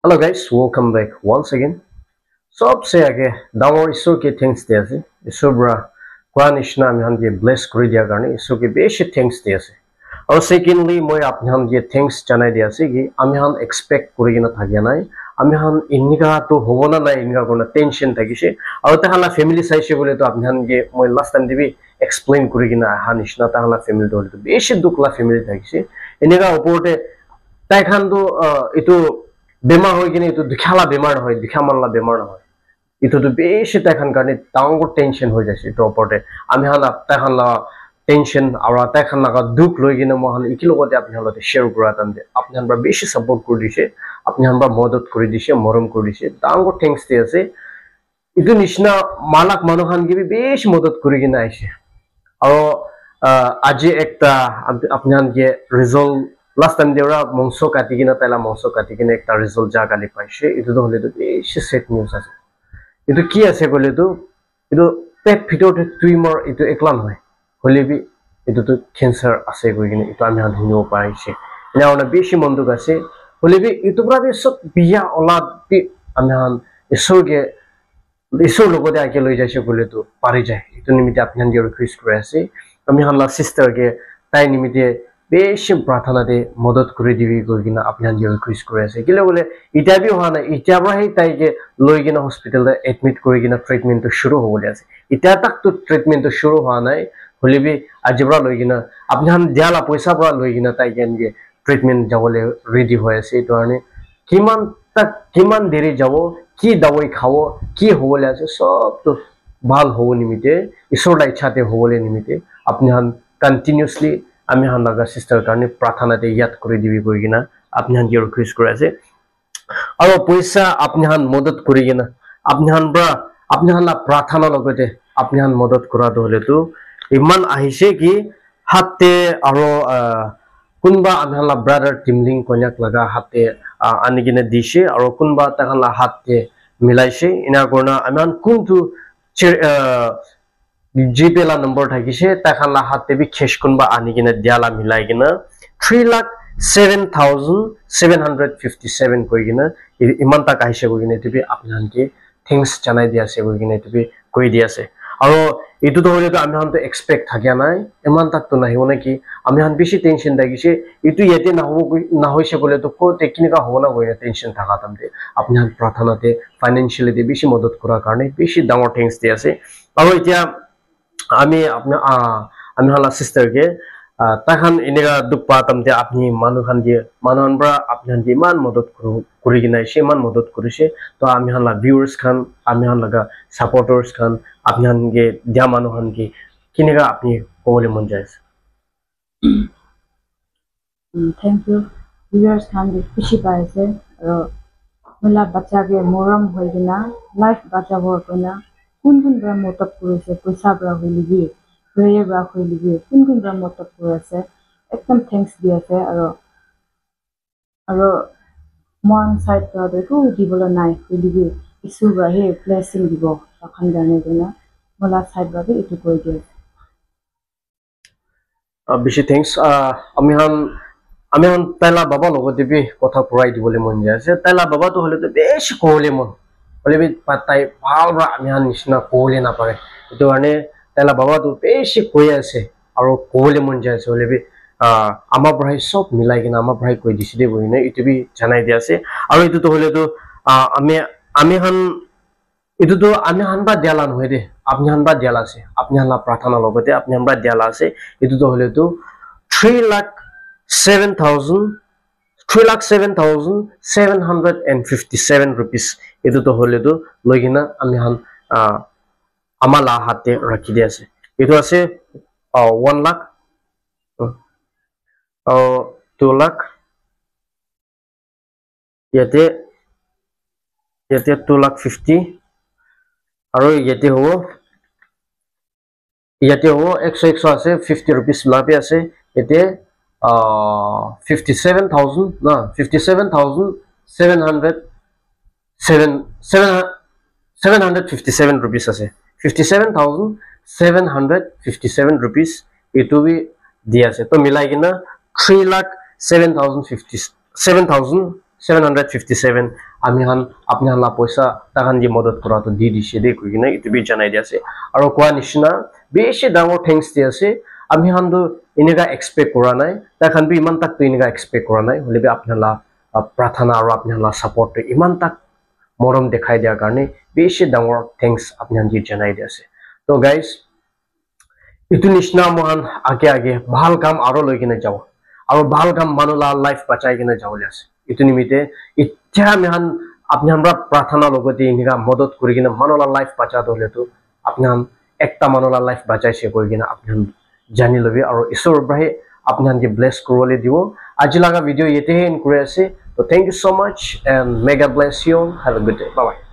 Hello guys, welcome back once again. So up say again, downward issue ke things there ase. Issue bra Quran ishna ami han ye bless kuri dia karne issue ke beshi things there ase. Aur secondly moi apni han ye things janai dia ase ki ami han expect kuri gina thakya nai. Ami han innika to hobo na nai innika kona tension thakise. Aur ta hala family size bole to apni han ye moi last time dibi explain kuri gina han ishna ta hala family dole to beshi dukla family thakise. Inika oporte tai khan to itu বেমাৰ হৈ কিনে এটো দুখালা বেমাৰ হয় দুখামানলা বেমাৰ হয় এটো তো বেছি তাইখান কাৰণে ডাঙৰ টেনচন হৈ যাইছে এটো ওপৰতে আমি হান তাইখানলা টেনচন আৰু তাইখানলা দুখ লৈ কিনে মই হান ইকি লগতে আপনি হালতে শেয়াৰ কৰা তান্দে আপনি হানবা বেছি সাপোৰ্ট কৰি দিছে আপনি হানবা মদত কৰি দিছে মৰম কৰি দিছে ডাঙৰ থ্যাঙ্কস দি আছে এটো নিচিনা মালাক মানুহান গিবি বেছি মদত কৰি কিনে আইছে আৰু আজি একটা আপনি হান যে result Last time there are mongso katigina tala mongso katigina ekta result jagali paise itu to hole to beshi set news ase itu ki ase bole to itu pet bhitor tumor itu eklan hoy hole bi itu to cancer ase goigine itu ami han hino paise ina ona beshi monduk ase hole bi itu pura bi sob biya olad bi ami han isor logote ake loi jaise bole to pari jay itu nimite apni han request kore ase ami han la sister ke tai nimite বেশি প্রার্থনাতে মদত করে দিবি কইনা আপনি আন request করে আছে কিলে বলে এটা বি হয় না এটা বাই তাইকে লই কিনা হসপিটালে এডমিট করে কিনা ট্রিটমেন্ট শুরু হবলে আছে এটা তাক তো ট্রিটমেন্ট শুরু হওয়া নাই হলে বি আজিবরা লই কিনা আপনি আন দিয়ালা পয়সা পড়া লই কিনা তাইকে আনগে ট্রিটমেন্ট যাবলে রেডি হয়ে আছে এটা মানে কিমান দেরি যাব কি দাওয়াই খাও কি হবলে আছে সব তো ভাল হবো নিমিতে ঈশ্বরটা ইচ্ছাতে হবলে নিমিতে আপনি আন কন্টিনিউয়াসলি আমি হান লাগা সিস্টার কারণে প্রার্থনাতে ইয়াদ করে দিবি কই কিনা আপনি হান কি রিকোয়েস্ট করে আছে আর পয়সা আপনি হান মদত করি কিনা আপনি হান প্রার্থনা লগতে আপনি হান মদত করা হলে তো ইমান আহিছে কি হাতে আর কোনবা আমি হান ব্রাদার টিমলিং কন্যাক লাগা হাতে আনি কিনে দিছে আর কোনবা তাহান হাতে মিলাইছে ইনা করনা আমি হান কোনটো জিপেলা নম্বর থাকিছে তাখানলা হাতে বি খেশ কোনবা আনি কিনা দিয়ালা মিলাই কিনা 3,07,757 কই কিনা ইমান টাকা আহিছে কই কিনা এটিবি আপনানকে থিংস জানাই দি আছে কই কিনা এটিবি কই দি আছে আৰু এটো তো হলে তো আমি হান তো এক্সপেক্ট থাকিয়া নাই ইমান টাক তো নাহিও নাকি আমি হান বেশি টেনশন লাগিছে এটো ইয়াতে না হইছে বলে তো কো টেকনিকা হবো না কই টেনশন থাকা তামতে আপনি হান প্রার্থনাতে ফাইনান্সিয়ালি দে বেশি মদত করার কারণে বেশি ডাঙর থ্যাঙ্কস দি আছে আৰু এতিয়া আমি হালা সিস্টার के তাখান এনেকা দুখ পাতামতে আপনি মানুখান দিয়ে মানুহানব্রা আপনি হান দিয়ে মান মদত করি কিনা সে মান মদত করিছে তো আমি হানলা ভিউয়ার্স খান আমি হান লাগা সাপোর্টার্স খান আপনি হান গে দিয়া মানুহান গে কিনেকা আপনি কবলে মন যাইছে থ্যাংক ইউ ভিউয়ার্স খান গে খুশি পাইছে মোলা বাচ্চা গে মরম হই কিনা লাইফ বাঁচাবৰ কইনা কোন ব্রা মতপ করেছে পয়সা ব্রা হইলিবি প্রেয়ার ব্রা হইলিবি কোন ব্রা মতপ করেছে একদম থ্যাঙ্কস দি আছে আর মন সাইড ব্রা দেখো দিবলে নাই হইলিবি ইসু ব্রা হে ব্লেসিং দিব তখন জানে না মোলা সাইড ব্রা এটু কই দিয়ে বেশি থ্যাঙ্কস আমি হান তাইলা বাবা লগতে বি কথা পড়াই দিবলে মন যাইছে তাইলা বাবা তো হলে তো বেশ কইলে মন বলে তাই ভালরা আমি হান নিচিনা কবলে নাপারে এটো কারণে তাইলা বাবা তো বেশি কই আছে আর কবলে মন যাইছে বলে আমার পড়াই সব মিলাই কিনা আমার পড়াই কই দিছি দে বই না এটো বি জানাই দি আছে আর এটো তো হলে তো আমি হান এটো তো আমি হান বা দিয়ালা নহয় দে আপনি হান বা দিয়ালা আছে আপনি হানলা প্রার্থনা লগতে আপনি হান বা দিয়ালা আছে এটো তো হলে তো 3,07,757 rupees itu to hole to logina ami han amala hate rakhi di ase itu ase 1 lakh 2 lakh yate 2,50,000 aru yate ho 100 ase 50 rupees labi ase yate 57,757 rupees ase 57,757 rupees itu bi di ase to milai kina 3,07,757 আমি হান আপনি হানলা পয়সা তাহান যে মদত করা তো দি দিছে দে কই কিনা ইটো বি জানাই দি আছে আৰু কোৱা নিচিনা বেছি ডাঙৰ থ্যাঙ্কস দি আছে আমি হানদো ইনেকা এক্সপেক্ট কৰা নাই তাখান বি ইমান তাক তো ইনেকা এক্সপেক্ট কৰা নাই হলে বি আপনালা প্ৰাৰ্থনা আৰু আপনালা সাপোৰ্ট ইমান তাক মৰম দেখাই দিয়াৰ কাৰণে বেছি ডাঙৰ থ্যাঙ্কস আপনি হান যি জানাই দি আছে তো গাইস ইটো নিচিনা মহান আগে আগে ভাল কাম আৰু লৈ কিনে যাও আৰু ভাল কাম মানুহলা লাইফ বাঁচাই কিনে যাবলৈ আছে ইটো নিমিতে ইচ্ছা আমি হান আপনি আমরা প্রার্থনা লগতে ইনিকা মদত করি কিনা মানুহলা লাইফ বাঁচাত হলেতো আপনি হান একটা মানুহলা লাইফ বাঁচাইছে কই কিনা আপনি হান জানি লবি আৰু ঈশ্বৰ ব্ৰহে আপনি হানকে ব্লেস কৰলে দিব আজি লাগা ভিডিও ইতেহে এন্ড কৰি আছে তো thank you so much and may God bless you have a good day bye by